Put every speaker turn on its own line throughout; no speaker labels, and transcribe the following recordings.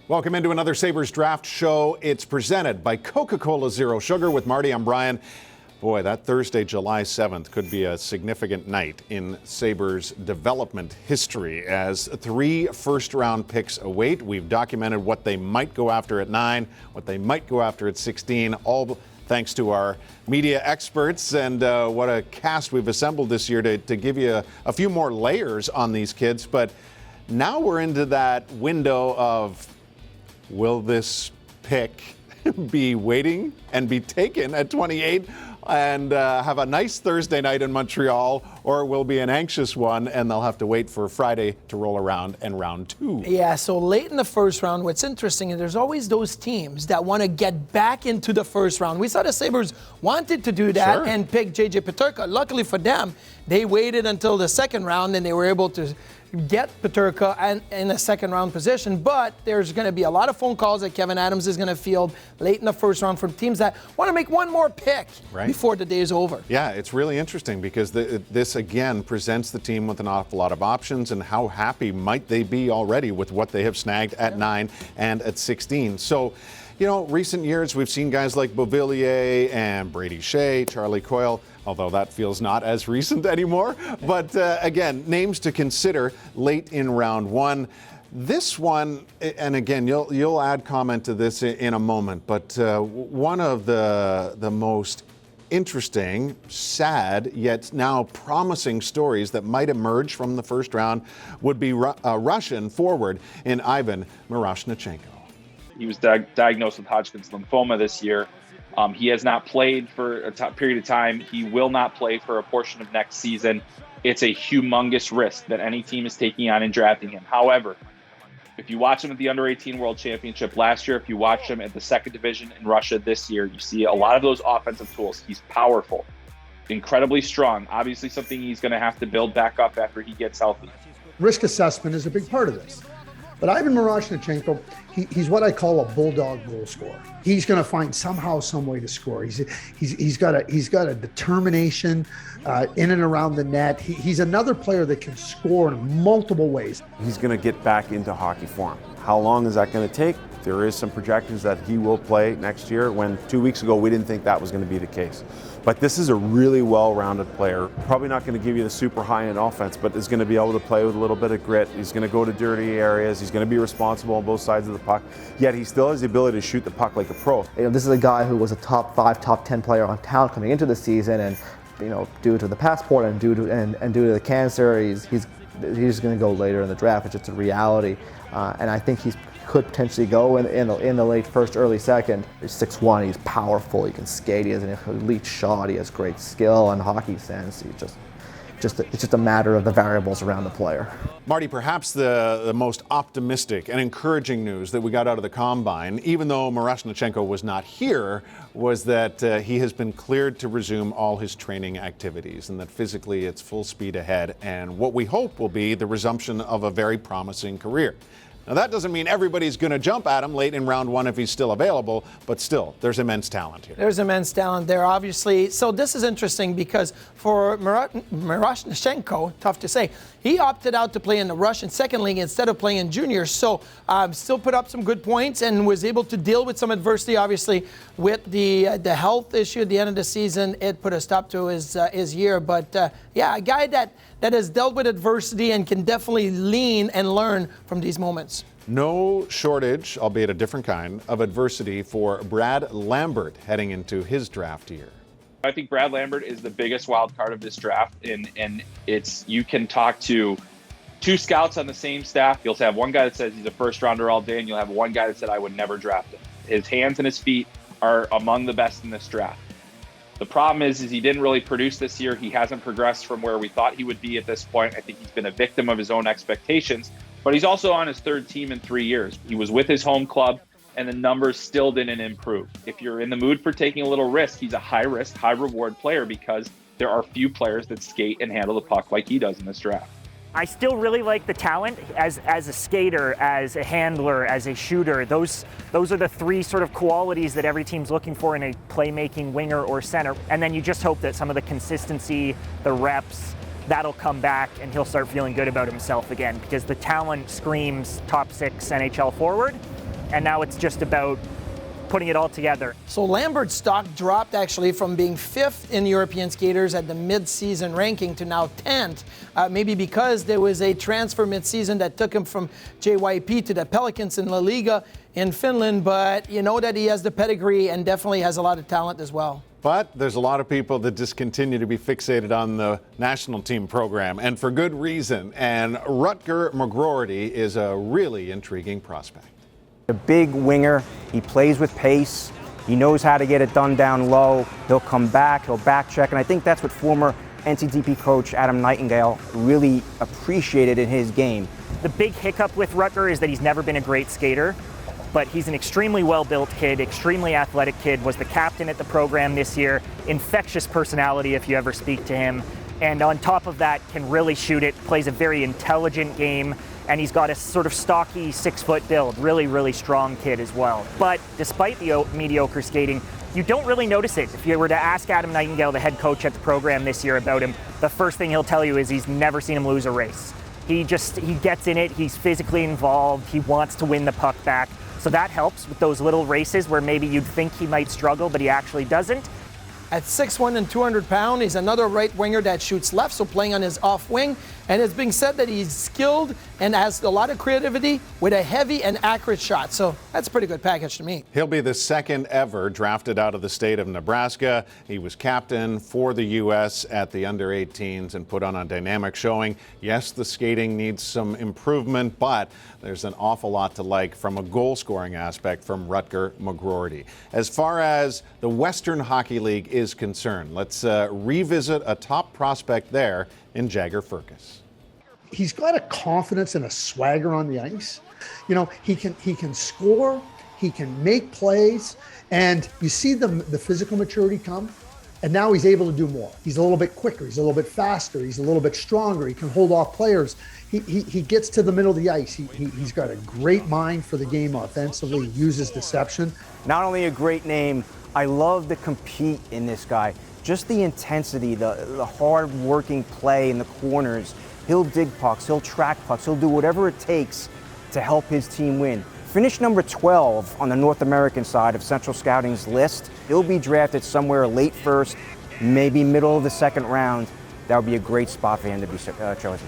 Welcome into another Sabres Draft Show. It's presented by Coca-Cola Zero Sugar with Marty. I'm Brian. Boy, that Thursday, July 7th, could be a significant night in Sabres development history as 3 first-round picks await. We've documented what they might go after at 9, what they might go after at 16, all thanks to our media experts, and what a cast we've assembled this year to give you a few more layers on these kids. But now we're into that window of, will this pick be waiting and be taken at 28 and have a nice Thursday night in Montreal, or will be an anxious one and they'll have to wait for Friday to roll around and round 2?
Yeah, so late in the first round, what's interesting is there's always those teams that want to get back into the first round. We saw the Sabres wanted to do that and pick J.J. Peterka. Luckily for them, they waited until the second round and they were able to get Peterka in a second round position, but there's going to be a lot of phone calls that Kevin Adams is going to field late in the first round from teams that want to make one more pick before the day is over.
Yeah, it's really interesting because this again presents the team with an awful lot of options, and how happy might they be already with what they have snagged at 9 and at 16. So, you know, recent years we've seen guys like Beauvillier and Brady Shea, Charlie Coyle, although that feels not as recent anymore. But again, names to consider late in round 1. This one, and again, you'll add comment to this in a moment, but one of the most interesting, sad, yet now promising stories that might emerge from the first round would be a Russian forward in Ivan Miroshnichenko.
He was diagnosed with Hodgkin's lymphoma this year. He has not played for a period of time. He will not play for a portion of next season. It's a humongous risk that any team is taking on in drafting him. However, if you watch him at the Under-18 World Championship last year, if you watch him at the second division in Russia this year, you see a lot of those offensive tools. He's powerful, incredibly strong. Obviously something he's going to have to build back up after he gets healthy.
Risk assessment is a big part of this. But Ivan Miroshnichenko, he's what I call a bulldog goal scorer. He's going to find somehow, some way to score. He's got a determination in and around the net. He's another player that can score in multiple ways.
He's going to get back into hockey form. How long is that going to take? There is some projections that he will play next year, when 2 weeks ago we didn't think that was going to be the case. But this is a really well-rounded player. Probably not going to give you the super high-end offense, but is going to be able to play with a little bit of grit. He's going to go to dirty areas. He's going to be responsible on both sides of the puck. Yet he still has the ability to shoot the puck like a pro.
You know, this is a guy who was a top 5, top 10 player on talent coming into the season, and you know, due to the passport and due to the cancer, he's going to go later in the draft. It's just a reality, and I think he could potentially go in the late first, early second. He's 6'1", he's powerful, he can skate, he has an elite shot, he has great skill and hockey sense. It's just a matter of the variables around the player.
Marty, perhaps the most optimistic and encouraging news that we got out of the Combine, even though Miroshnichenko was not here, was that he has been cleared to resume all his training activities, and that physically it's full speed ahead, and what we hope will be the resumption of a very promising career. Now, that doesn't mean everybody's going to jump at him late in round 1 if he's still available, but still, there's immense talent here.
There's immense talent there, obviously. So this is interesting because for Miroshnichenko, tough to say, he opted out to play in the Russian second league instead of playing in juniors. So still put up some good points and was able to deal with some adversity, obviously, with the health issue at the end of the season. It put a stop to his year. But, yeah, a guy that has dealt with adversity and can definitely lean and learn from these moments.
No shortage, albeit a different kind, of adversity for Brad Lambert heading into his draft year.
I think Brad Lambert is the biggest wild card of this draft, and you can talk to 2 scouts on the same staff. You'll have one guy that says he's a first rounder all day, and you'll have one guy that said I would never draft him. His hands and his feet are among the best in this draft. The problem is he didn't really produce this year. He hasn't progressed from where we thought he would be at this point. I think he's been a victim of his own expectations, but he's also on his 3rd team in 3 years. He was with his home club, and the numbers still didn't improve. If you're in the mood for taking a little risk, he's a high-risk, high-reward player because there are few players that skate and handle the puck like he does in this draft.
I still really like the talent as a skater, as a handler, as a shooter. Those are the 3 sort of qualities that every team's looking for in a playmaking winger or center. And then you just hope that some of the consistency, the reps, that'll come back and he'll start feeling good about himself again, because the talent screams top 6 NHL forward. and now it's just about putting it all together.
So Lambert's stock dropped actually from being 5th in European skaters at the mid-season ranking to now 10th, maybe because there was a transfer mid-season that took him from JYP to the Pelicans in La Liga in Finland, but you know that he has the pedigree and definitely has a lot of talent as well.
But there's a lot of people that just continue to be fixated on the national team program, and for good reason. And Rutger Mcgrardy is a really intriguing prospect.
A big winger, he plays with pace, he knows how to get it done down low, he'll come back, he'll back check, and I think that's what former NCTP coach Adam Nightingale really appreciated in his game.
The big hiccup with Rutger is that he's never been a great skater, but he's an extremely well-built kid, extremely athletic kid, was the captain at the program this year, infectious personality if you ever speak to him, and on top of that can really shoot it, plays a very intelligent game, and he's got a sort of stocky 6-foot build, really strong kid as well. But despite the mediocre skating, you don't really notice it. If you were to ask Adam Nightingale, the head coach at the program this year, about him, the first thing he'll tell you is he's never seen him lose a race. He gets in it, he's physically involved, he wants to win the puck back. So that helps with those little races where maybe you'd think he might struggle, but he actually doesn't.
At 6'1" and 200 pounds, he's another right winger that shoots left, so playing on his off wing. And it's being said that he's skilled and has a lot of creativity with a heavy and accurate shot. So that's a pretty good package to me.
He'll be the second ever drafted out of the state of Nebraska. He was captain for the U.S. at the under-18s and put on a dynamic showing. Yes, the skating needs some improvement, but there's an awful lot to like from a goal-scoring aspect from Rutger Mcgrardy. As far as the Western Hockey League is concerned, let's revisit a top prospect there in Jagger Fergus.
He's got a confidence and a swagger on the ice. You know, he can score, he can make plays, and you see the physical maturity come, and now he's able to do more. He's a little bit quicker, he's a little bit faster, he's a little bit stronger, he can hold off players. He gets to the middle of the ice. He's got a great mind for the game offensively, he uses deception.
Not only a great name, I love to compete in this guy. Just the intensity, the hard-working play in the corners. He'll dig pucks, he'll track pucks, he'll do whatever it takes to help his team win. Finished number 12 on the North American side of Central Scouting's list. He'll be drafted somewhere late first, maybe middle of the second round. That would be a great spot for him to be chosen.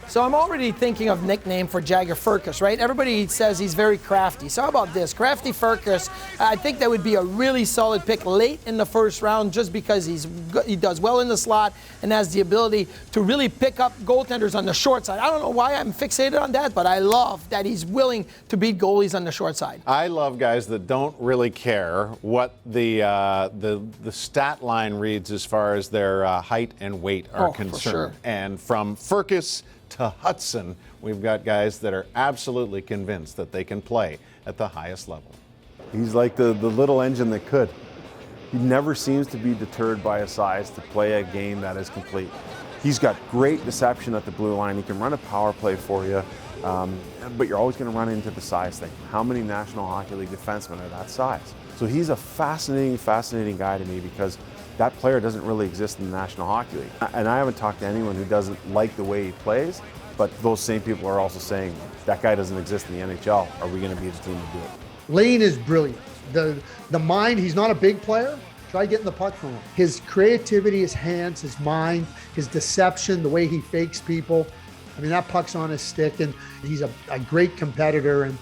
So I'm already thinking of nickname for Jagger Fergus, right? Everybody says he's very crafty. So how about this? Crafty Fergus, I think that would be a really solid pick late in the first round just because he does well in the slot and has the ability to really pick up goaltenders on the short side. I don't know why I'm fixated on that, but I love that he's willing to beat goalies on the short side.
I love guys that don't really care what the stat line reads as far as their height and weight are concerned.
For sure.
And from Fergus to Hudson, we've got guys that are absolutely convinced that they can play at the highest level.
He's like the little engine that could. He never seems to be deterred by his size to play a game that is complete. He's got great deception at the blue line. He can run a power play for you, but you're always going to run into the size thing. How many National Hockey League defensemen are that size? So he's a fascinating guy to me because that player doesn't really exist in the National Hockey League. And I haven't talked to anyone who doesn't like the way he plays, but those same people are also saying, that guy doesn't exist in the NHL. Are we going to be the team to do it?
Lane is brilliant. The mind, he's not a big player. Try getting the puck from him. His creativity, his hands, his mind, his deception, the way he fakes people. I mean, that puck's on his stick, and he's a great competitor. And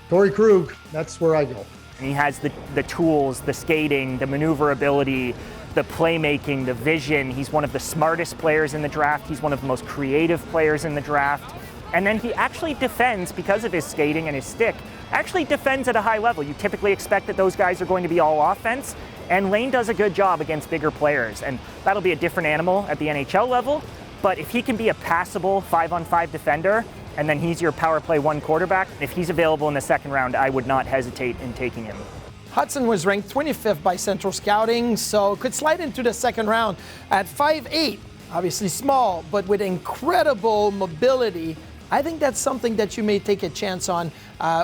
Torrey Krug, that's where I go.
He has the tools, the skating, the maneuverability, the playmaking, the vision. He's one of the smartest players in the draft. He's one of the most creative players in the draft. And then he actually defends, because of his skating and his stick, actually defends at a high level. You typically expect that those guys are going to be all offense, and Lane does a good job against bigger players. And that'll be a different animal at the NHL level. But if he can be a passable 5-on-5 defender, and then he's your power play one quarterback, if he's available in the second round, I would not hesitate in taking him.
Hudson was ranked 25th by Central Scouting, so could slide into the second round at 5'8", obviously small, but with incredible mobility I think that's something that you may take a chance on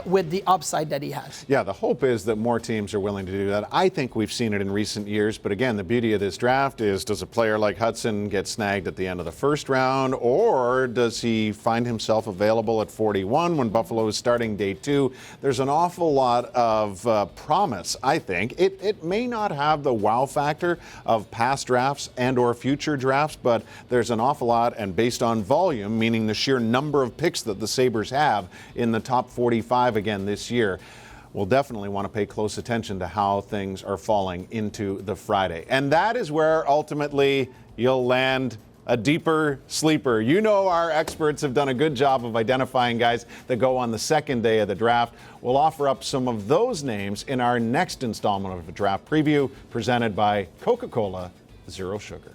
with the upside that he has.
Yeah, the hope is that more teams are willing to do that. I think we've seen it in recent years, but again, the beauty of this draft is, does a player like Hudson get snagged at the end of the first round, or does he find himself available at 41 when Buffalo is starting day 2? There's an awful lot of promise, I think. It may not have the wow factor of past drafts and or future drafts, but there's an awful lot, and based on volume, meaning the sheer number of picks that the Sabres have in the top 45 again this year, we'll definitely want to pay close attention to how things are falling into the Friday. And that is where ultimately you'll land a deeper sleeper. You know, our experts have done a good job of identifying guys that go on the second day of the draft. We'll offer up some of those names in our next installment of a draft preview presented by Coca-Cola Zero Sugar.